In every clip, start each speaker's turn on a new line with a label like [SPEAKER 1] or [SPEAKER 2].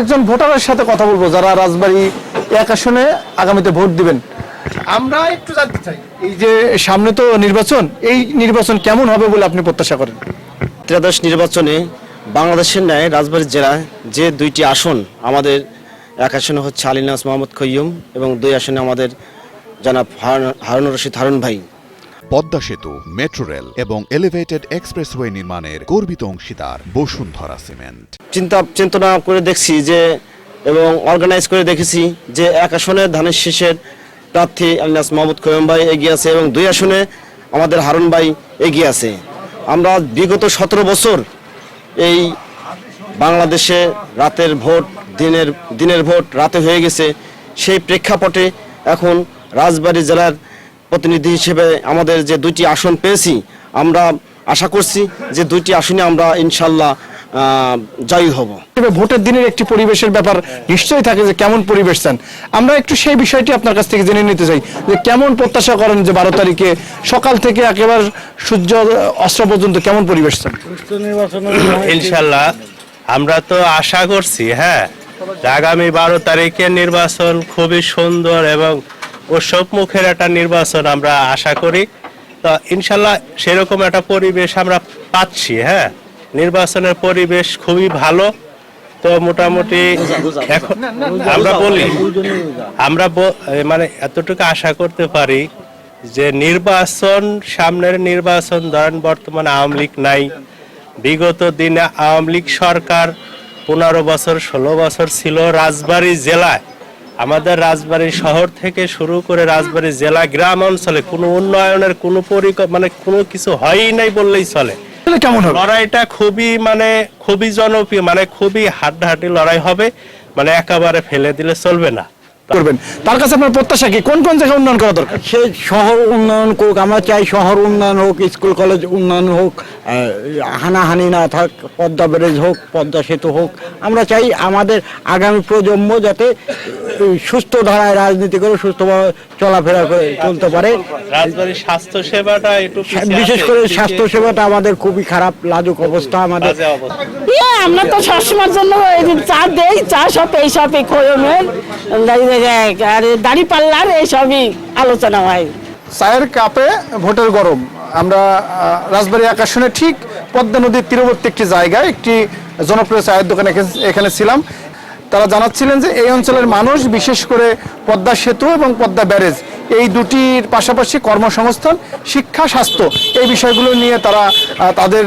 [SPEAKER 1] একজন ভোটারের সাথে কথা বলবো যারা রাজবাড়ী এক আসনে আগামীতে ভোট দিবেন। আমরা একটু জানতে চাই, এই যে সামনে তো নির্বাচন, এই নির্বাচন কেমন হবে বলে আপনি প্রত্যাশা করেন?
[SPEAKER 2] ত্রয়োদশ নির্বাচনে বাংলাদেশের ন্যায় রাজবাড়ী জেলায় যে দুইটি আসন, আমাদের এক আসনে হচ্ছে আলিনাস মোহাম্মদ খৈয়ুম এবং 2 আসনে আমাদের জনাব হারুনুর রশিদ হারুন ভাই।
[SPEAKER 3] পদ্মা সেতু, মেট্রো রেল এবং এলিভেটেড এক্সপ্রেসওয়ে নির্মাণের গর্বিত অংশীদার বসুন্ধরা সিমেন্ট।
[SPEAKER 2] চিন্তা করে দেখছি যে এবং অর্গানাইজ করে দেখেছি যে এক আসনে ধানের শীষের প্রার্থী আলিনাস মোহাম্মদ খৈয়ুম ভাই এগিয়ে আছে এবং 2 আসনে আমাদের হারুন ভাই এগিয়ে আছে। আমরা বিগত 17 বছর এই বাংলাদেশে রাতের ভোট দিনের ভোট রাতে হয়ে গেছে। সেই প্রেক্ষাপটে এখন রাজবাড়ী জেলার প্রতিনিধি হিসেবে আমাদের যে 2টি আসন পেয়েছি, আমরা আশা করছি যে 2টি আসনে আমরা ইনশাল্লাহ জয়ী হব।
[SPEAKER 1] ভোটের দিনের একটি পরিবেশের ব্যাপার নিশ্চয়ই থাকে, যে কেমন পরিবেশ চান। আমরা একটু সেই বিষয়টি আপনার কাছ থেকে জেনে নিতে চাই যে কেমন প্রত্যাশা করেন যে 12 তারিখে সকাল থেকে একেবারে সূর্য অস্ত পর্যন্ত কেমন পরিবেশ চান?
[SPEAKER 4] ইনশাল্লাহ আমরা তো আশা করছি আগামী 12 তারিখের নির্বাচন খুবই সুন্দর এবং উৎসব মুখের একটা নির্বাচন আমরা আশা করি। তো ইনশাল্লাহ সেরকম একটা পরিবেশ আমরা পাচ্ছি। নির্বাচনের পরিবেশ খুবই ভালো। তো মোটামুটি এখন আমরা মানে এতটুকু আশা করতে পারি যে সামনের নির্বাচন, ধরেন বর্তমানে আওয়ামী লীগ নাই, বিগত দিনে আওয়ামী লীগ সরকার 15 বছর 16 বছর ছিল রাজবাড়ী জেলায়। আমাদের রাজবাড়ী শহর থেকে শুরু করে রাজবাড়ী জেলা গ্রাম অঞ্চলে কোনো উন্নয়নের কোনো কোনো কিছু হয়ই নাই বললেই চলে।
[SPEAKER 1] কেমন হবে
[SPEAKER 4] লড়াইটা? খুবই জনপ্রিয়, খুবই হাড্ডাহাড্ডি লড়াই হবে, একেবারে ফেলে দিলে চলবে না।
[SPEAKER 1] করবেন তার কাছে আপনার প্রত্যাশা কি? কোন কোন জায়গায় উন্নয়ন করা দরকার?
[SPEAKER 5] সে শহর উন্নয়ন করুক, আমরা চাই শহর উন্নয়ন হোক, স্কুল কলেজ উন্নয়ন হোক, হানাহানি না থাক, পদ্মা ব্যারেজ হোক, পদ্মা সেতু হোক। আমরা চাই আমাদের আগামী প্রজন্ম যাতে সুস্থ ধারায় রাজনীতি করে সুস্থভাবে চলাফেরা করে চলতে পারে।
[SPEAKER 4] রাজবাড়ির স্বাস্থ্য সেবাটা একটু
[SPEAKER 5] বিশেষ করে স্বাস্থ্য সেবাটা আমাদের খুবই খারাপ, লাজুক অবস্থা আমাদের।
[SPEAKER 6] আমরা তো সবসময়ের জন্য চা দেই, চা সব এইসবই খৈয়মের দাড়ি পাল্লার এইসবই আলোচনা হয়।
[SPEAKER 1] চায়ের কাপে ভোটের গরম। আমরা রাজবাড়ী এক আসনে ঠিক পদ্মা নদীর তীরবর্তী একটি জায়গায় একটি জনপ্রিয় চায়ের দোকানে এখানে ছিলাম। তারা জানাচ্ছিলেন যে এই অঞ্চলের মানুষ বিশেষ করে পদ্মা সেতু এবং পদ্মা ব্যারেজ এই দুটির পাশাপাশি কর্মসংস্থান, শিক্ষা, স্বাস্থ্য এই বিষয়গুলো নিয়ে তারা তাদের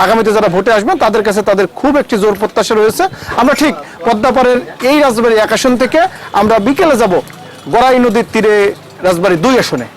[SPEAKER 1] আগামীতে যারা ভোটে আসবেন তাদের কাছে তাদের খুব একটি জোর প্রত্যাশা রয়েছে। আমরা ঠিক পদ্মাপাড়ের এই রাজবাড়ী এক আসন থেকে আমরা বিকেলে যাব গড়াই নদীর তীরে রাজবাড়ী 2 আসনে।